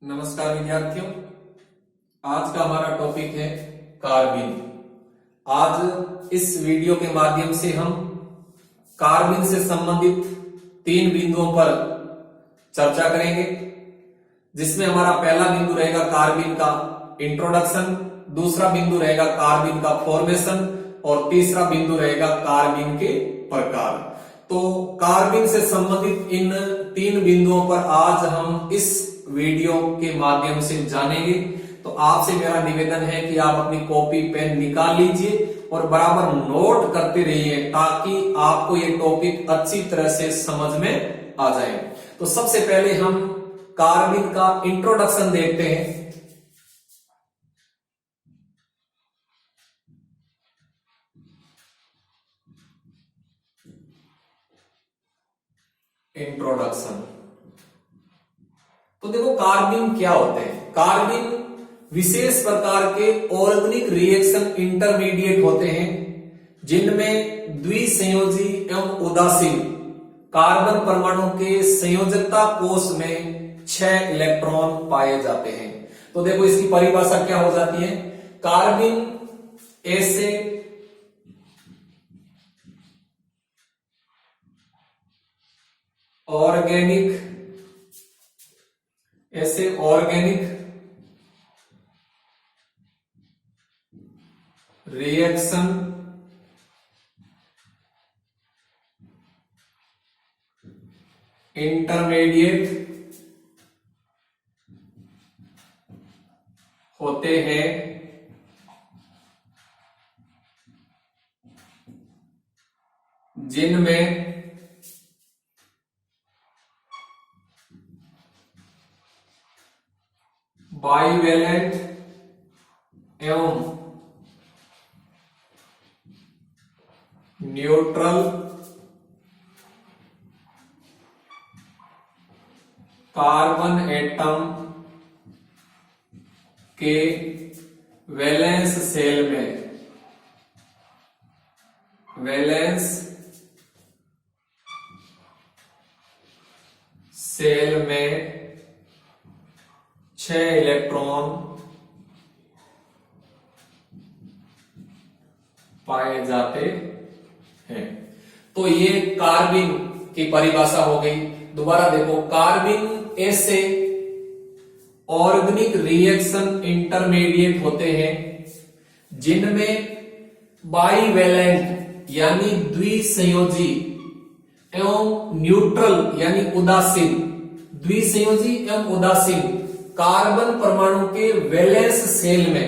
नमस्कार विद्यार्थियों। आज का हमारा टॉपिक है कार्बिन। आज इस वीडियो के माध्यम से हम कार्बिन से संबंधित 3 बिंदुओं पर चर्चा करेंगे, जिसमें हमारा पहला बिंदु रहेगा कार्बिन का इंट्रोडक्शन, दूसरा बिंदु रहेगा कार्बिन का फॉर्मेशन और तीसरा बिंदु रहेगा कार्बिन के प्रकार। तो कार्बिन से संबंधित इन 3 बिंदुओं पर आज हम इस वीडियो के माध्यम से जानेंगे। तो आपसे मेरा निवेदन है कि आप अपनी कॉपी पेन निकाल लीजिए और बराबर नोट करते रहिए, ताकि आपको ये टॉपिक अच्छी तरह से समझ में आ जाए। तो सबसे पहले हम कार्बिन का इंट्रोडक्शन देखते हैं। इंट्रोडक्शन। तो देखो कार्बिन क्या होते हैं। कार्बिन विशेष प्रकार के ऑर्गेनिक रिएक्शन इंटरमीडिएट होते हैं, जिनमें द्विसंयोजी एवं उदासीन कार्बन परमाणु के संयोजकता कोष में 6 इलेक्ट्रॉन पाए जाते हैं। तो देखो इसकी परिभाषा क्या हो जाती है। कार्बिन ऐसे ऑर्गेनिक रिएक्शन इंटरमीडिएट होते हैं, जिनमें बाइवेलेंट एवं न्यूट्रल कार्बन एटम के वैलेंस सेल में 6 इलेक्ट्रॉन पाए जाते हैं। तो ये कार्बिन की परिभाषा हो गई। दोबारा देखो, कार्बिन ऐसे ऑर्गेनिक रिएक्शन इंटरमीडिएट होते हैं, जिनमें बाइवेलेंट यानी द्विसंयोजी एवं न्यूट्रल यानी उदासीन, द्विसंयोजी एवं उदासीन कार्बन परमाणु के वैलेंस सेल में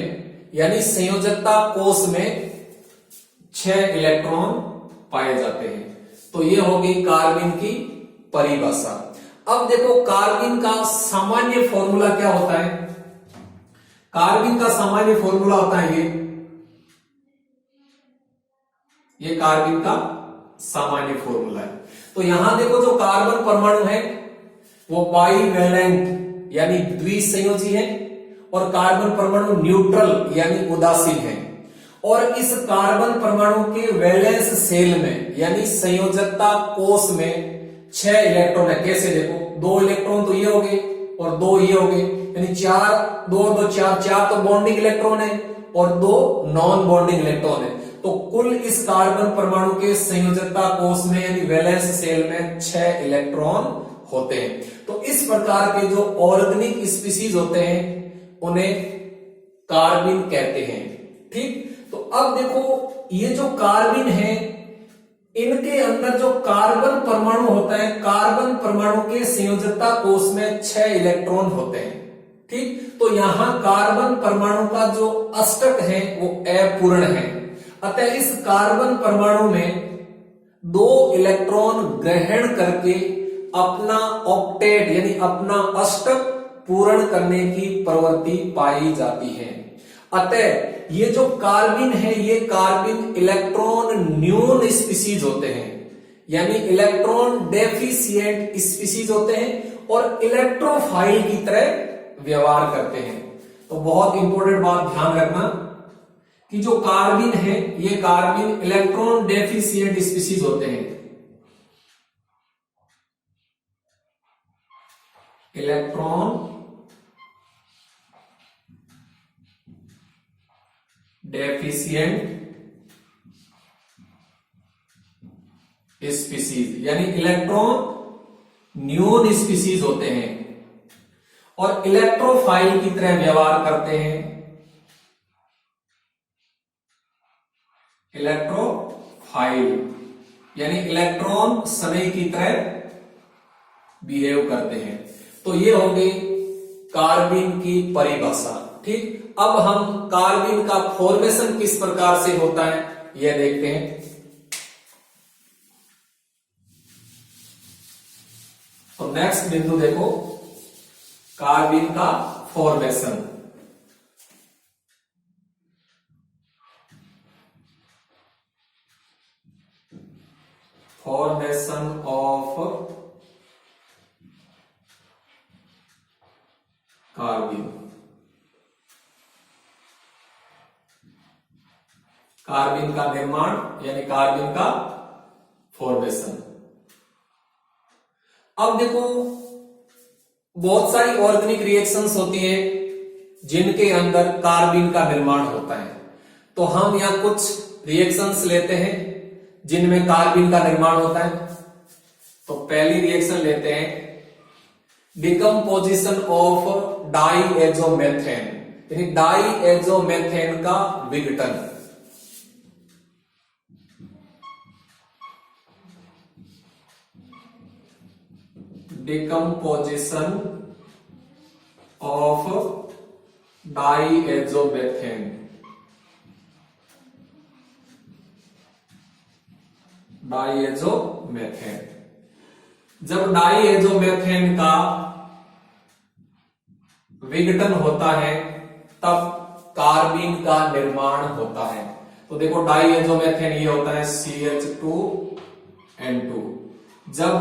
यानी संयोजकता कोष में 6 इलेक्ट्रॉन पाए जाते हैं। तो ये हो गई कार्बिन की परिभाषा। अब देखो कार्बिन का सामान्य फॉर्मूला क्या होता है। कार्बिन का सामान्य फॉर्मूला होता है ये कार्बिन का सामान्य फॉर्मूला है। तो यहां देखो, जो कार्बन परमाणु है वो बाइवेलेंट यानी द्विसंयोजी है और कार्बन परमाणु न्यूट्रल यानी उदासीन है। और इस कार्बन परमाणु के वैलेंस सेल में यानी संयोजकता कोष में 6 इलेक्ट्रॉन है। कैसे देखो, 2 इलेक्ट्रॉन तो ये हो गए और 2 ये हो गए, यानी 4 2 2 4 तो बॉन्डिंग इलेक्ट्रॉन है और 2 नॉन बॉन्डिंग इलेक्ट्रॉन है। तो कुल इस कार्बन परमाणु के संयोजकता कोष में यानी वैलेंस सेल में 6 इलेक्ट्रॉन होते हैं। तो इस प्रकार के जो ऑर्गेनिक स्पीशीज होते हैं उन्हें कार्बिन कहते हैं। ठीक, तो अब देखो ये जो कार्बिन है, इनके अंदर जो कार्बन परमाणु होता है, कार्बन परमाणु के संयोजकता कोष में 6 इलेक्ट्रॉन होते हैं। ठीक, तो यहां कार्बन परमाणु का जो अष्टक है वो अपूर्ण है। अतः इस कार्बन परमाणु में 2 इलेक्ट्रॉन ग्रहण करके अपना ऑक्टेट यानी अपना अष्टक पूर्ण करने की प्रवृत्ति पाई जाती है। अतः ये जो कार्बिन है, ये कार्बिन इलेक्ट्रॉन न्यून स्पीशीज होते हैं, यानी इलेक्ट्रॉन डेफिशिएंट स्पीशीज होते हैं और इलेक्ट्रोफाइल की तरह व्यवहार करते हैं। तो बहुत इंपॉर्टेंट बात ध्यान रखना कि जो कार्बिन है, ये कार्बिन इलेक्ट्रॉन डेफिशिएंट स्पीशीज होते हैं। इलेक्ट्रॉन डेफिशिएंट स्पीसीज, यानी इलेक्ट्रॉन न्यून स्पीसीज होते हैं और इलेक्ट्रोफाइल की तरह व्यवहार करते हैं। इलेक्ट्रोफाइल यानी इलेक्ट्रॉन समय की तरह बिहेव करते हैं। तो ये हो गई कार्बिन की परिभाषा। ठीक, अब हम कार्बिन का फॉर्मेशन किस प्रकार से होता है यह देखते हैं। तो नेक्स्ट बिंदु देखो, कार्बिन का फॉर्मेशन। Formation of कार्बिन। कार्बिन का निर्माण यानी कार्बिन का फॉर्मेशन। अब देखो, बहुत सारी ऑर्गेनिक रिएक्शंस होती हैं जिनके अंदर कार्बिन का निर्माण होता है। तो हम यहां कुछ रिएक्शंस लेते हैं जिनमें कार्बिन का निर्माण होता है। तो पहली रिएक्शन लेते हैं, डिकम्पोजिशन ऑफ डाईएजोमेथेन, यानी डाईएजोमेथेन का विघटन। Decomposition of डाईएजोमेथेन। डाईएजोमेथेन, जब डाईएजोमेथेन का विघटन होता है तब कार्बिन का निर्माण होता है। तो देखो, डाईएजोमेथेन ये होता है CH2N2। जब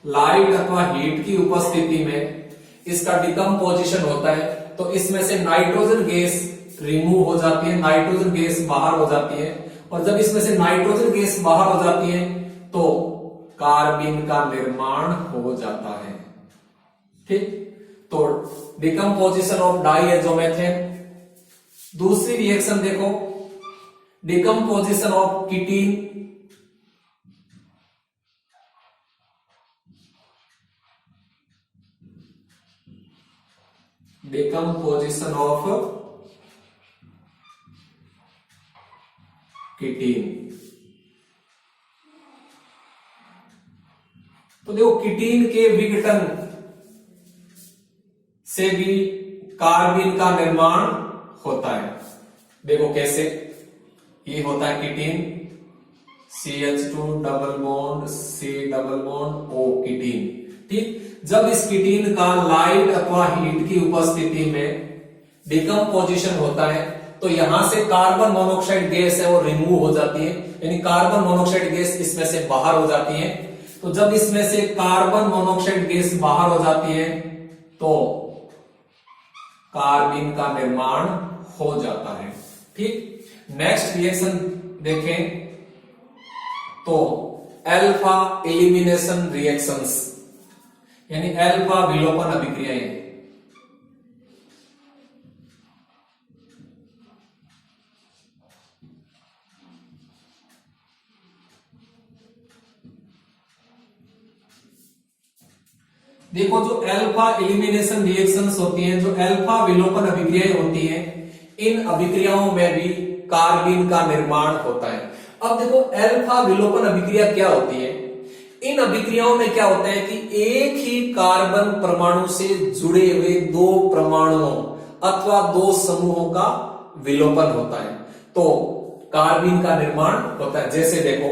लाइट अथवा हीट की उपस्थिति में इसका डिकम्पोजिशन होता है तो इसमें से नाइट्रोजन गैस रिमूव हो जाती है, नाइट्रोजन गैस बाहर हो जाती है। और जब इसमें से नाइट्रोजन गैस बाहर हो जाती है तो कार्बिन का निर्माण हो जाता है। ठीक, तो डिकम्पोजिशन ऑफ डाईएजोमेथेन। दूसरी रिएक्शन देखो, decomposition of ketene. Decomposition of ketene. तो देखो, कीटीन के विघटन से भी कार्बिन का निर्माण होता है। देखो कैसे, ये होता है कीटीन CH2 double bond C double bond O कीटीन। ठीक, जब इस कीटीन का लाइट अथवा हीट की उपस्थिति में डिकम्पोजिशन होता है तो यहां से कार्बन मोनोऑक्साइड गैस है वो रिमूव हो जाती है, यानी कार्बन मोनोऑक्साइड गैस इसमें से बाहर हो जाती है। तो जब इसमें से कार्बन मोनोऑक्साइड गैस बाहर हो जाती है तो कार्बिन का निर्माण हो जाता है। ठीक, नेक्स्ट रिएक्शन देखें तो अल्फा एलिमिनेशन रिएक्शंस, यानी अल्फा विलोपन अभिक्रियाएं। देखो, जो अल्फा एलिमिनेशन रिएक्शंस होती हैं, जो अल्फा विलोपन अभिक्रियाएं होती हैं, इन अभिक्रियाओं में भी कार्बिन का निर्माण होता है। अब देखो, अल्फा विलोपन अभिक्रिया क्या होती है? इन अभिक्रियाओं में क्या होता है कि एक ही कार्बन परमाणु से जुड़े हुए दो परमाणुओं अथवा दो समूहों का विलोपन होता है तो कार्बिन का निर्माण होता है। जैसे देखो,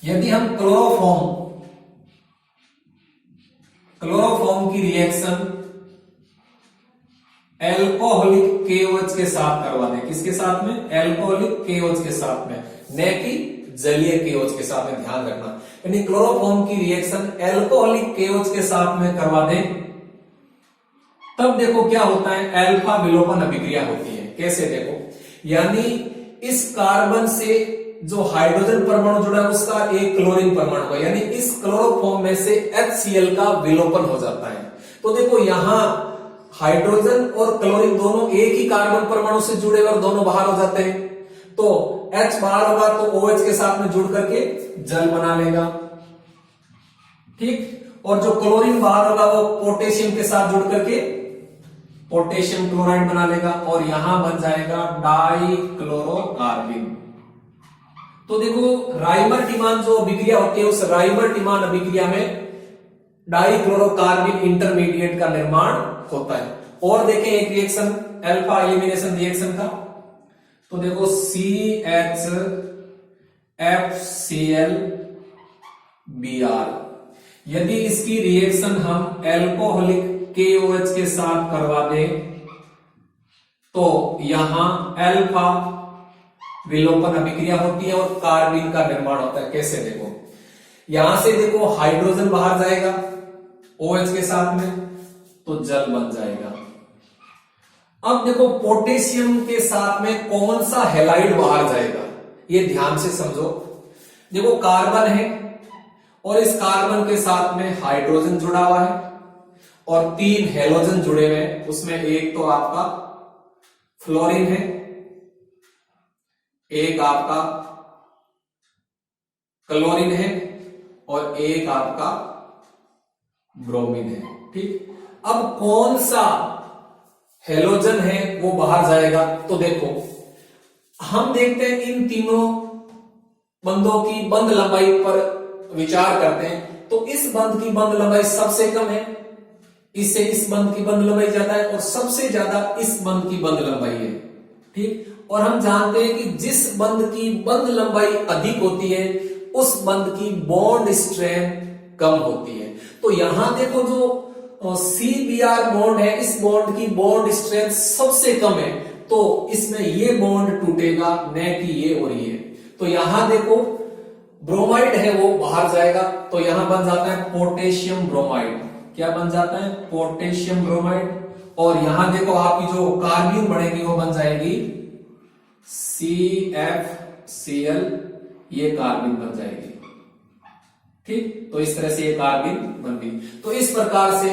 यदि हम क्लोरोफॉर्म की रिएक्शन एल्कोहलिक KOH के साथ करवा दें, किसके साथ में? एल्कोहलिक KOH के साथ में, न कि जलीय KOH के साथ में, ध्यान रखना। यानी क्लोरोफॉर्म की रिएक्शन एल्कोहलिक KOH के साथ में करवा दें तब देखो क्या होता है, अल्फा विलोपन अभिक्रिया होती है। कैसे देखो, यानी इस कार्बन से जो हाइड्रोजन परमाणु जुड़ा है उसका एक क्लोरीन परमाणु का, यानी इस क्लोरोफॉर्म में से HCl का विलोपन हो जाता है। तो देखो, यहां हाइड्रोजन और क्लोरीन दोनों एक ही कार्बन परमाणु से जुड़े और दोनों बाहर हो जाते हैं, तो H बाहर होगा तो OH के साथ में जुड़ करके जल बना लेगा, ठीक। और जो क्लोरीन बाहर होगा वो पोटेशियम के साथ जुड़ करके पोटेशियम क्लोराइड बना लेगा और यहां बन जाएगा डाइक्लोरोकार्बिन। तो देखो राइमर टिमान जो अभिक्रिया होती है, उस राइमर टिमान अभिक्रिया में डाइक्लोरोकार्बिन इंटरमीडिएट का निर्माण होता है। और देखें एक रिएक्शन अल्फा एलिमिनेशन रिएक्शन का, तो देखो CHFClBr, यदि इसकी रिएक्शन हम एल्कोहलिक KOH के साथ करवा दें तो यहां अल्फा विलोपन अभिक्रिया होती है और कार्बिन का निर्माण होता है। कैसे? देखो यहां से देखो हाइड्रोजन बाहर जाएगा OH के साथ में तो जल बन जाएगा। अब देखो पोटेशियम के साथ में कौन सा हैलाइड बाहर जाएगा, ये ध्यान से समझो। देखो कार्बन है और इस कार्बन के साथ में हाइड्रोजन जुड़ा हुआ है और 3 हैलोजन जुड़े हुए हैं। उसमें एक तो आपका फ्लोरीन है, एक आपका क्लोरीन है और एक आपका ब्रोमीन है, ठीक। अब कौन सा हैलोजन है वो बाहर जाएगा, तो देखो हम देखते हैं इन तीनों बंधों की बंध लंबाई पर विचार करते हैं, तो इस बंध की बंध लंबाई सबसे कम है, इससे इस बंध की बंध लंबाई ज्यादा है और सबसे ज्यादा इस बंध की बंध लंबाई है, ठीक। और हम जानते हैं कि जिस बंध की बंध लंबाई अधिक होती है उस बंध की बॉन्ड स्ट्रेंथ कम होती है। तो यहां देखो जो CBr बॉन्ड है, इस बॉन्ड की बॉन्ड स्ट्रेंथ सबसे कम है, तो इसमें ये बॉन्ड टूटेगा, न कि ये और ये। तो यहां देखो ब्रोमाइड है वो बाहर जाएगा, तो यहां बन जाता है पोटेशियम ब्रोमाइड। क्या बन जाता है? Potassium bromide. और यहां देखो आपकी जो कार्बिन बनेगी वो बन जाएगी CFCl, ये कार्बिन बन जाएगी, ठीक। तो इस तरह से ये कार्बिन बन गई। तो इस प्रकार से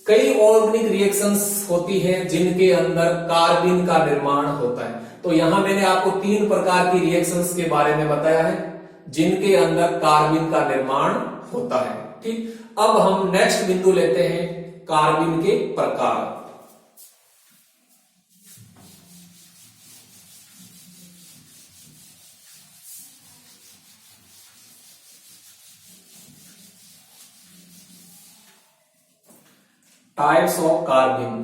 कई ऑर्गेनिक रिएक्शंस होती हैं जिनके अंदर कार्बिन का निर्माण होता है। तो यहां मैंने आपको 3 प्रकार की रिएक्शंस के बारे में बताया है जिनके अंदर कार्बिन का निर्माण होता है, ठीक। अब हम नेक्स्ट बिंदु लेते हैं कार्बिन के प्रकार। Types of कार्बिन।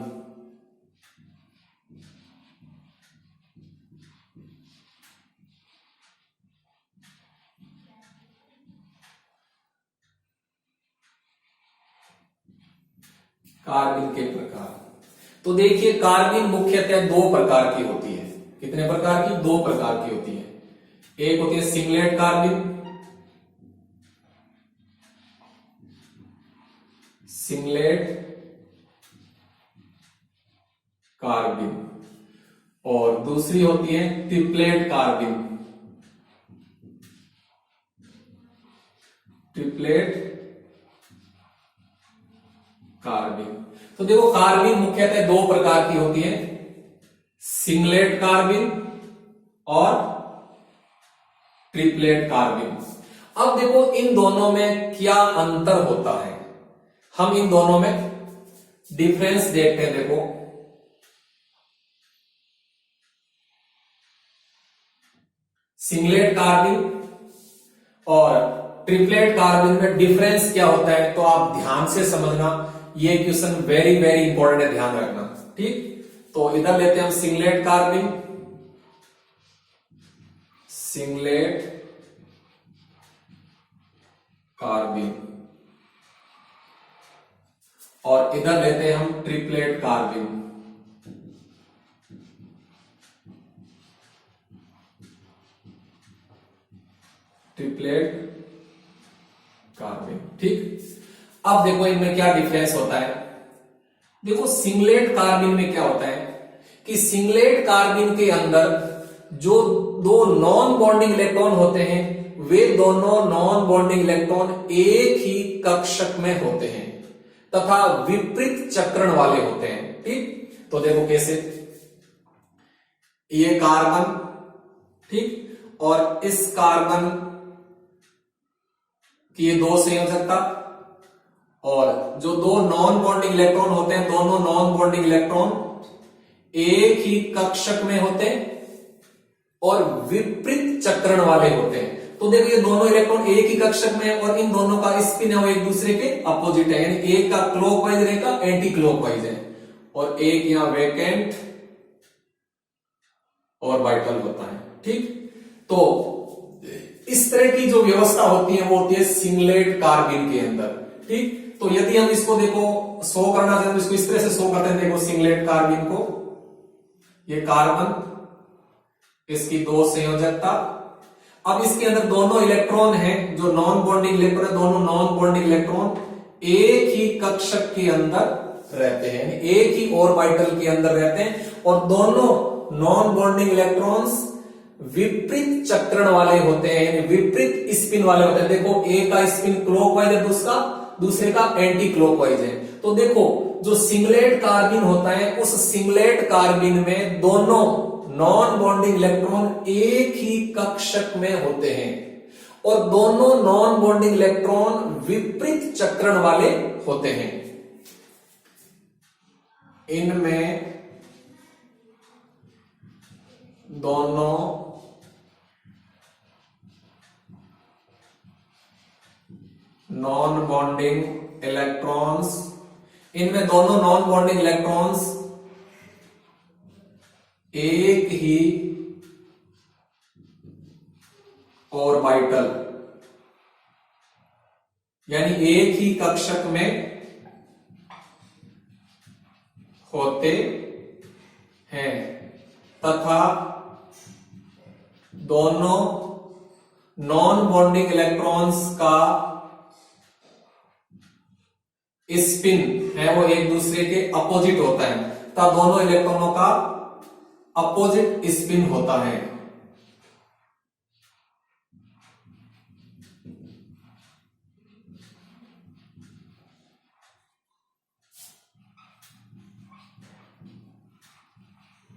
कार्बिन के प्रकार, तो देखिए कार्बिन मुख्यतः 2 प्रकार की होती है। कितने प्रकार की? 2 प्रकार की होती है। एक होती है सिंगलेट कार्बिन, सिंगलेट कार्बिन, और दूसरी होती है ट्रिपलेट कार्बिन, ट्रिपलेट कार्बिन। तो देखो कार्बिन मुख्यतः 2 प्रकार की होती है, सिंगलेट कार्बिन और ट्रिपलेट कार्बिन। अब देखो इन दोनों में क्या अंतर होता है, हम इन दोनों में डिफरेंस देखते हैं। देखो सिंगलेट कार्बिन और ट्रिपलेट कार्बिन में डिफरेंस क्या होता है, तो आप ध्यान से समझना, ये क्वेश्चन वेरी वेरी इंपॉर्टेंट है, ध्यान रखना, ठीक। तो इधर लेते हैं हम सिंगलेट कार्बिन, सिंगलेट कार्बिन, और इधर लेते हैं हम ट्रिपलेट कार्बिन। ट्रिपलेट कार्बिन, ठीक। अब देखो इनमें क्या डिफरेंस होता है। देखो सिंगलेट कार्बिन में क्या होता है कि सिंगलेट कार्बिन के अंदर जो 2 नॉन बॉन्डिंग इलेक्ट्रॉन होते हैं वे दोनों नॉन बॉन्डिंग इलेक्ट्रॉन एक ही कक्षक में होते हैं, तथा विपरीत चक्रण वाले होते हैं। ठीक, तो देखो कैसे, ये कार्बन, ठीक, और इस कार्बन की ये दो संयोजकता, और जो दो नॉन बॉन्डिंग इलेक्ट्रॉन होते हैं, दोनों नॉन बॉन्डिंग इलेक्ट्रॉन एक ही कक्षक में होते हैं और विपरीत चक्रण वाले होते हैं। तो देखो ये दोनों इलेक्ट्रॉन एक ही कक्षक में है और इन दोनों का स्पिन है वो एक दूसरे के अपोजिट है, यानी एक का क्लॉकवाइज रहेगा, एंटी क्लॉकवाइज है, और एक यहां वैकेंट और वाइटल होता है। ठीक, तो इस तरह की जो व्यवस्था होती है वो होती है सिंगलेट कार्बिन के अंदर। ठीक, तो यदि हम इसको देखो शो करना चाहते हैं तो इसको इस तरह से शो करते हैं। देखो सिंगलेट कार्बिन को, ये कार्बन, इसकी दो संयोजकता, अब इसके अंदर दोनों इलेक्ट्रॉन हैं जो नॉन बॉन्डिंग इलेक्ट्रॉन है, दोनों नॉन बॉन्डिंग इलेक्ट्रॉन एक ही कक्षक के अंदर रहते हैं, एक ही ऑर्बिटल के अंदर रहते हैं, और दोनों नॉन बॉन्डिंग इलेक्ट्रॉन्स विपरीत चक्रण वाले होते हैं, यानी विपरीत स्पिन वाले होते हैं। देखो एक का स्पिन क्लॉकवाइज है, दूसरे का एंटी क्लॉकवाइज है। तो देखो जो सिंगलेट कार्बिन होता है, उस सिंगलेट कार्बिन में दोनों नॉन बॉन्डिंग इलेक्ट्रॉन एक ही कक्षक में होते हैं और दोनों नॉन बॉन्डिंग इलेक्ट्रॉन विपरीत चक्रण वाले होते हैं। इनमें दोनों नॉन बॉन्डिंग इलेक्ट्रॉन्स, इनमें दोनों नॉन बॉन्डिंग इलेक्ट्रॉन्स एक ही ऑर्बिटल यानी एक ही कक्षक में होते हैं तथा दोनों नॉन बॉन्डिंग इलेक्ट्रॉन्स का स्पिन है वो एक दूसरे के अपोजिट होता है, तब दोनों इलेक्ट्रॉनों का अपोजिट स्पिन होता है।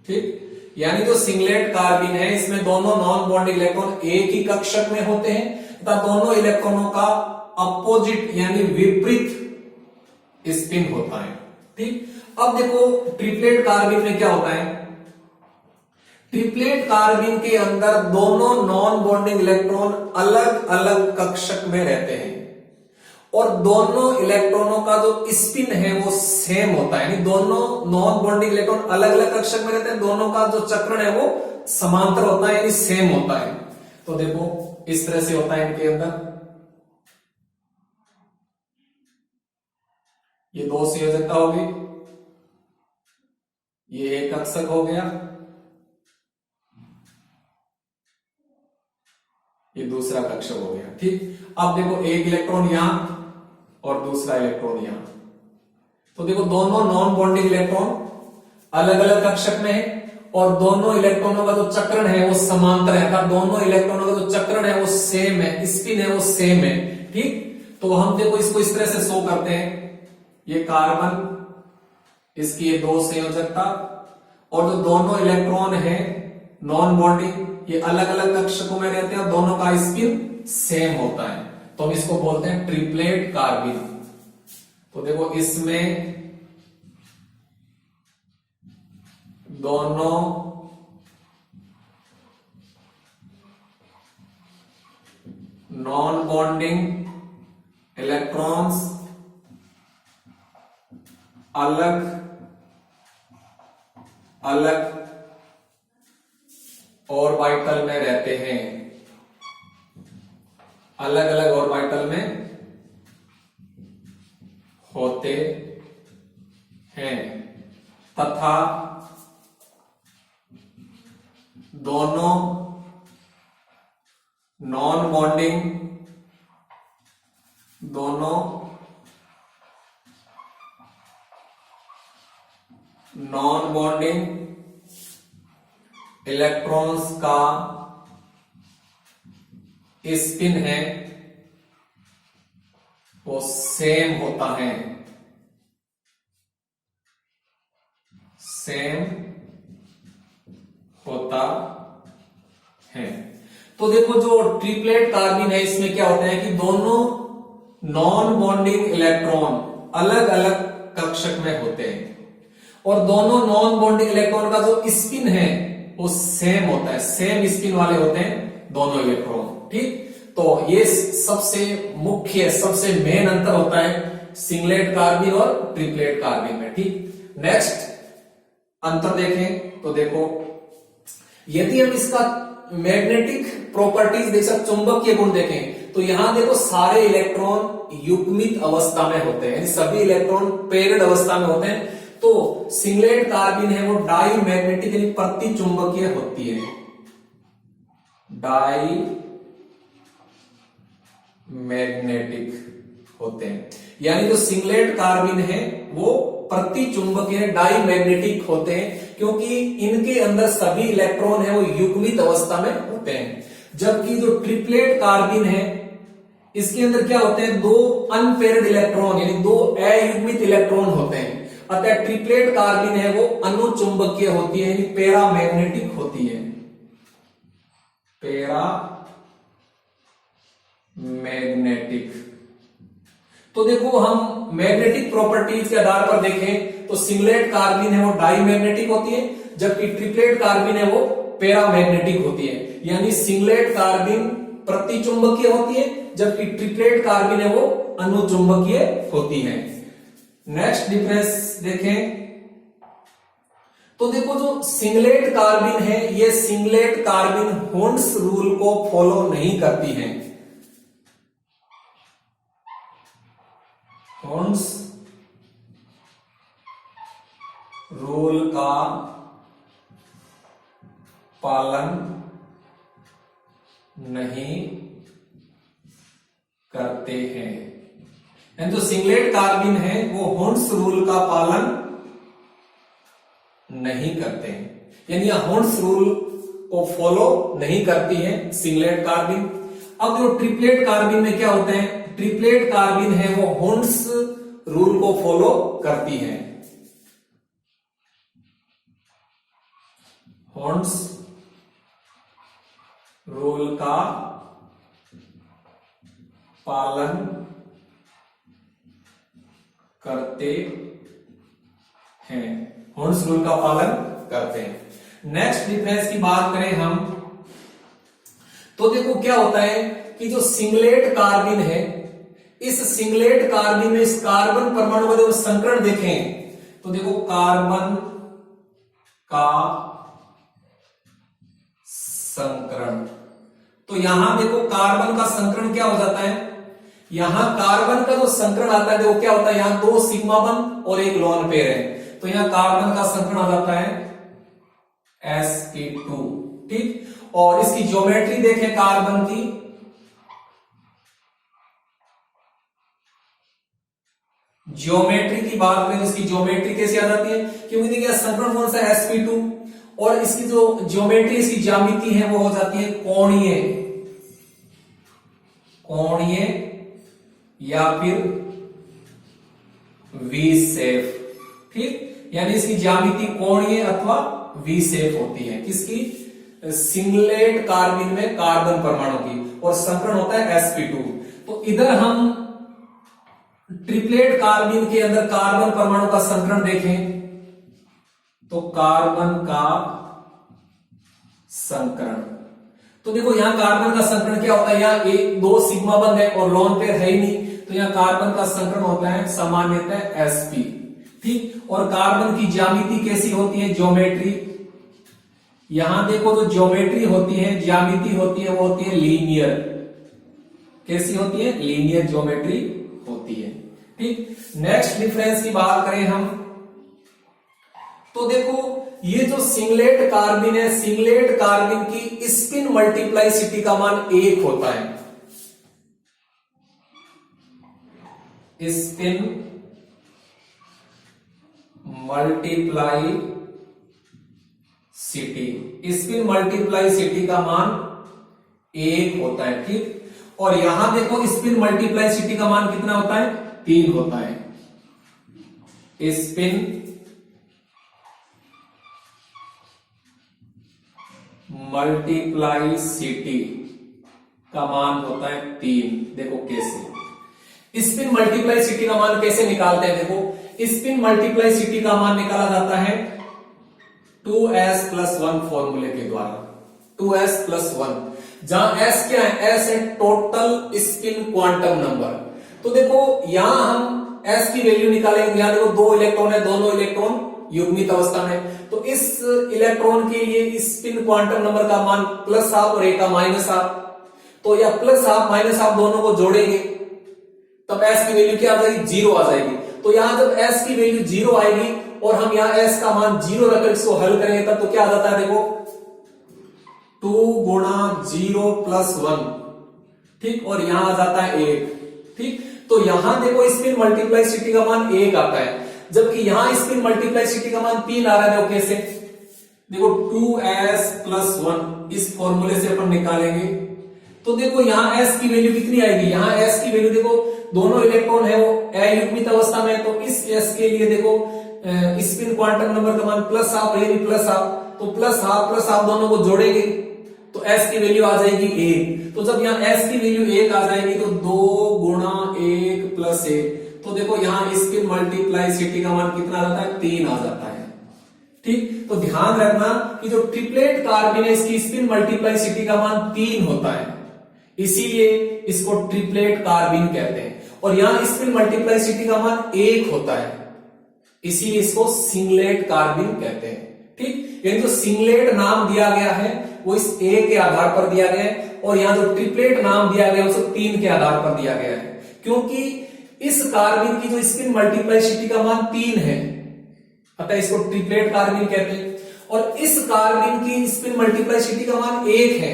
ठीक, यानी जो सिंगलेट कार्बिन है इसमें दोनों नॉन बॉन्डिंग इलेक्ट्रॉन एक ही कक्षक में होते हैं तथा दोनों इलेक्ट्रॉनों का अपोजिट यानी विपरीत स्पिन होता है। ठीक, अब देखो ट्रिपलेट कार्बिन में क्या होता है, ट्रिपलेट कार्बिन के अंदर दोनों नॉन बॉन्डिंग इलेक्ट्रॉन अलग अलग कक्षक में रहते हैं और दोनों इलेक्ट्रॉनों का जो स्पिन है वो सेम होता है, यानी दोनों नॉन बॉन्डिंग इलेक्ट्रॉन अलग अलग कक्षक में रहते हैं, दोनों का जो चक्रण है वो समांतर होता है यानी सेम होता है। तो देखो इस तरह से होता है इनके अंदर, ये दो संयोजकता होगी, ये एक कक्षक हो गया, ये दूसरा कक्षक हो गया। ठीक, अब देखो एक इलेक्ट्रॉन यहां और दूसरा इलेक्ट्रॉन यहां, तो देखो दोनों नॉन बॉन्डिंग इलेक्ट्रॉन अलग अलग कक्षक में है और दोनों इलेक्ट्रॉनों का जो चक्रण है वो समांतर है, दोनों इलेक्ट्रॉनों का जो चक्रण है वो सेम है, स्पिन है वो सेम है। ठीक, तो हम देखो इसको इस तरह से शो करते हैं, ये कार्बन, इसकी ये दो संयोजकता और जो दोनों इलेक्ट्रॉन है नॉन बॉन्डिंग ये अलग अलग कक्षकों में रहते हैं और दोनों का स्पिन सेम होता है, तो हम इसको बोलते हैं ट्रिपलेट कार्बिन। तो देखो इसमें दोनों नॉन बॉन्डिंग इलेक्ट्रॉन्स अलग अलग ऑर्बिटल में रहते हैं, अलग अलग ऑर्बिटल में होते हैं तथा दोनों नॉन बॉन्डिंग इलेक्ट्रॉन्स का स्पिन है वो सेम होता है, सेम होता है। तो देखो जो ट्रिपलेट कार्बिन है इसमें क्या होता है कि दोनों नॉन बॉन्डिंग इलेक्ट्रॉन अलग अलग कक्षक में होते हैं और दोनों नॉन बॉन्डिंग इलेक्ट्रॉन का जो स्पिन है वो सेम होता है, सेम स्पिन वाले होते हैं दोनों इलेक्ट्रॉन। ठीक, तो ये सबसे मुख्य सबसे मेन अंतर होता है सिंगलेट कार्बिन और ट्रिपलेट कार्बिन में। ठीक, नेक्स्ट अंतर देखें तो देखो यदि हम इसका मैग्नेटिक प्रॉपर्टीज देख सकते, चुंबकीय गुण देखें तो यहां देखो सारे इलेक्ट्रॉन युग्मित अवस्था में होते हैं, सभी इलेक्ट्रॉन पेयर्ड अवस्था में होते हैं। तो सिंगलेट कार्बिन है वो डाई मैग्नेटिक यानी प्रति चुंबकीय होती है, डाई मैग्नेटिक होते हैं। यानी जो सिंगलेट कार्बिन है वो प्रति चुंबकीय डाई मैग्नेटिक होते हैं क्योंकि इनके अंदर सभी इलेक्ट्रॉन है वो युग्मित अवस्था में होते हैं। जबकि जो ट्रिपलेट कार्बिन है इसके अंदर क्या होते हैं, दो अनपेयर्ड इलेक्ट्रॉन यानी दो अयुग्मित इलेक्ट्रॉन होते हैं। अतः ट्रिपलेट कार्बिन है वो अनुचुंबकीय होती है यानी पैरा मैग्नेटिक होती है, पैरा मैग्नेटिक। तो देखो हम मैग्नेटिक प्रॉपर्टीज के आधार पर देखें तो सिंगलेट कार्बिन है वो डाई मैग्नेटिक होती है जबकि ट्रिपलेट कार्बिन है वो पैरा मैग्नेटिक होती है। यानी सिंगलेट कार्बिन प्रतिचुंबकीय होती है जबकि ट्रिपलेट कार्बिन है वो अनुचुंबकीय होती है। नेक्स्ट डिफरेंस देखें तो देखो जो सिंगलेट कार्बिन है ये सिंगलेट कार्बिन होन्स रूल को फॉलो नहीं करती है, होन्स रूल का पालन नहीं करते हैं। एंड जो सिंगलेट कार्बिन है वो होन्स रूल का पालन नहीं करते हैं, यानी होन्स रूल को फॉलो नहीं करती है सिंगलेट कार्बिन। अब जो ट्रिपलेट कार्बिन में क्या होते हैं, ट्रिपलेट कार्बिन है वो होन्स रूल को फॉलो करती है, होन्स रूल का पालन करते हैं, होन्स रूल का पालन करते हैं। नेक्स्ट डिफरेंस की बात करें हम तो देखो क्या होता है कि जो सिंगलेट कार्बिन है इस सिंगलेट कार्बिन में इस कार्बन परमाणु का जब संकरण देखें तो देखो कार्बन का संकरण, तो यहां देखो कार्बन का संकरण क्या हो जाता है, यहां कार्बन का जो संकरण आता है देखो क्या होता है, यहां दो सिग्मा बंध और एक लोन पेयर है तो यहां कार्बन का संकरण आ जाता है sp2। ठीक, और इसकी ज्योमेट्री देखें कार्बन की, ज्योमेट्री की बात करें इसकी ज्योमेट्री कैसी आ जाती है, क्योंकि देखिए संकरण कौन सा sp2 और इसकी जो ज्योमेट्री इसकी ज्यामिति है वो हो जाती है कोणीय, कोणीय या फिर वी शेप। ठीक, यानी इसकी ज्यामिति कोणीय अथवा वी शेप होती है किसकी, सिंगलेट कार्बिन में कार्बन परमाणु की, और संकरण होता है sp2। तो इधर हम ट्रिपलेट कार्बिन के अंदर कार्बन परमाणु का संकरण देखें तो कार्बन का संकरण, तो देखो यहां कार्बन का संकरण क्या होता है, यहां एक दो सिग्मा बंध है और लोन पेयर है ही नहीं तो यहां कार्बन का संकरण होता है सामान्यतः sp। ठीक, और कार्बन की ज्यामिति कैसी होती है, ज्योमेट्री, यहां देखो जो ज्योमेट्री होती है ज्यामिति होती है वो होती है लीनियर, कैसी होती है, लीनियर ज्योमेट्री होती है। ठीक, नेक्स्ट डिफरेंस की बात करें हम तो देखो ये जो सिंगलेट कार्बिन है सिंगलेट कार्बिन की स्पिन मल्टीप्लाइसिटी का मान 1 होता है, स्पिन मल्टीप्लाई स्पिन मल्टीप्लाइसिटी का मान 1 होता है। ठीक, और यहां देखो स्पिन मल्टीप्लाइसिटी का मान कितना होता है, 3 होता है, स्पिन मल्टीप्लाइसिटी का मान होता है 3। देखो कैसे स्पिन मल्टीप्लाइसिटी का मान कैसे निकालते हैं। देखो स्पिन मल्टीप्लाइसिटी का मान निकाला जाता है 2s+1 फॉर्मूले के द्वारा। 2s+1 जहां s क्या है, s है टोटल स्पिन क्वांटम नंबर। तो देखो यहां हम s की वैल्यू निकालेंगे। यहां देखो 2 इलेक्ट्रॉन है, दोनों इलेक्ट्रॉन युग्मित अवस्था में। तो इस इलेक्ट्रॉन के लिए स्पिन क्वांटम नंबर का मान +12 और एक का -12। तो या +12 -12 दोनों को जोड़ेंगे तब s की वैल्यू क्या आ जाएगी, 0 आ जाएगी। तो यहां जब s की वैल्यू 0 आएगी और हम यहां s का मान 0 रखकर इसको हल करेंगे तब तो क्या आ जाता है, देखो 2 × 0 + 1, ठीक, और यहां आ जाता है 1, ठीक। तो यहां देखो स्पिन मल्टीप्लाइसिटी का मान 1 आता है, जबकि यहां स्पिन मल्टीप्लाइसिटी का मान 3 आ रहा है। देखो कैसे, देखो 2s+1 इस फॉर्मूले से अपन निकालेंगे। तो देखो यहां s की वैल्यू कितनी आएगी, यहां s की वैल्यू देखो दोनों इलेक्ट्रॉन है वो अयुग्मित अवस्था में। तो इस s के लिए देखो स्पिन क्वांटम नंबर का मान +12 और ये भी +12। तो +12 दोनों को जोड़ेंगे तो s की वैल्यू आ जाएगी 1। तो जब यहाँ s की वैल्यू 1 आ जाएगी तो 2 × 1 + 1, तो देखो यहाँ स्पिन मल्टीप्लाइसिटी का मान कितना आता है, 3 आ जाता है, ठीक। तो ध्यान रखना कि जो ट्रिपलेट कार्बन है इसकी स्पिन मल्टीप्लाइसिटी का मान 3 होता है, इसीलिए इसको ट्रिपलेट कार्बन कहते हैं। और यहां स्पिन मल्टीप्लाइसिटी का मान 1 होता है, इसीलिए इसको सिंगलेट कार्बन कहते हैं, ठीक। यानी जो सिंगलेट नाम दिया गया है वो इस A के आधार पर दिया गया है, और यहां जो ट्रिपलेट नाम दिया गया है उसे 3 के आधार पर दिया गया है, क्योंकि इस कार्बन की जो स्पिन मल्टीप्लाइसिटी का मान 3 है, अतः इसको ट्रिपलेट कार्बन कहते हैं। और इस कार्बन की स्पिन मल्टीप्लाइसिटी का मान 1 है,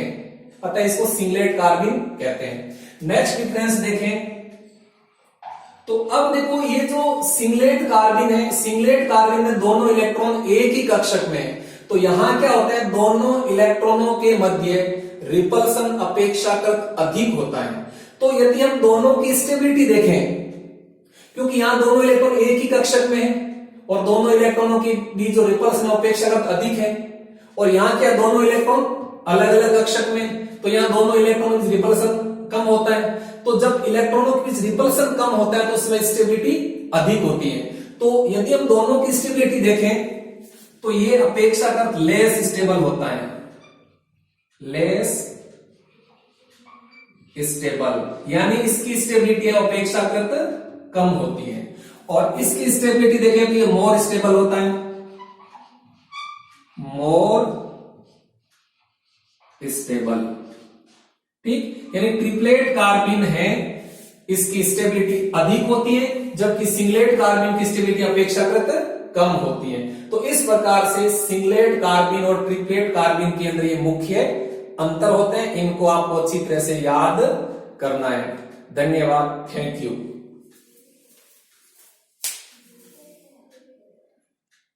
अतः इसको सिंगलेट कार्बन कहते हैं। नेक्स्ट डिफरेंस देखें तो अब देखो ये जो सिंगलेट कार्बन है, सिंगलेट कार्बन में दोनों इलेक्ट्रॉन एक ही कक्षक में है। तो यहां क्या होता है, दोनों इलेक्ट्रॉनों के मध्य रिपल्सन अपेक्षाकृत अधिक होता है। तो यदि हम दोनों की स्टेबिलिटी देखें, क्योंकि यहां दोनों इलेक्ट्रॉन एक ही कक्षक में है और दोनों इलेक्ट्रॉनों के बीच जो रिपल्सन अपेक्षाकृत अधिक है, और यहां क्या दोनों इलेक्ट्रॉन अलग अलग कक्षक में, तो यहां दोनों इलेक्ट्रॉनों की रिपल्सन कम होता है। तो जब इलेक्ट्रॉनों के बीच रिपल्सन कम होता है तो उसमें स्टेबिलिटी अधिक होती है। तो यदि हम दोनों की स्टेबिलिटी देखें तो ये अपेक्षाकृत लेस स्टेबल होता है, लेस स्टेबल, यानी इसकी स्टेबिलिटी अपेक्षाकृत कम होती है। और इसकी स्टेबिलिटी देखें तो ये मोर स्टेबल होता है, मोर स्टेबल, ठीक। यानी ट्रिपलेट कार्बन है इसकी स्टेबिलिटी अधिक होती है, जबकि सिंगलेट कार्बन की स्टेबिलिटी अपेक्षाकृत कम होती है। तो इस प्रकार से सिंगलेट कार्बन और ट्रिपलेट कार्बन के अंदर ये मुख्य अंतर होते हैं, इनको आपको अच्छी तरह से याद करना है। धन्यवाद, थैंक यू।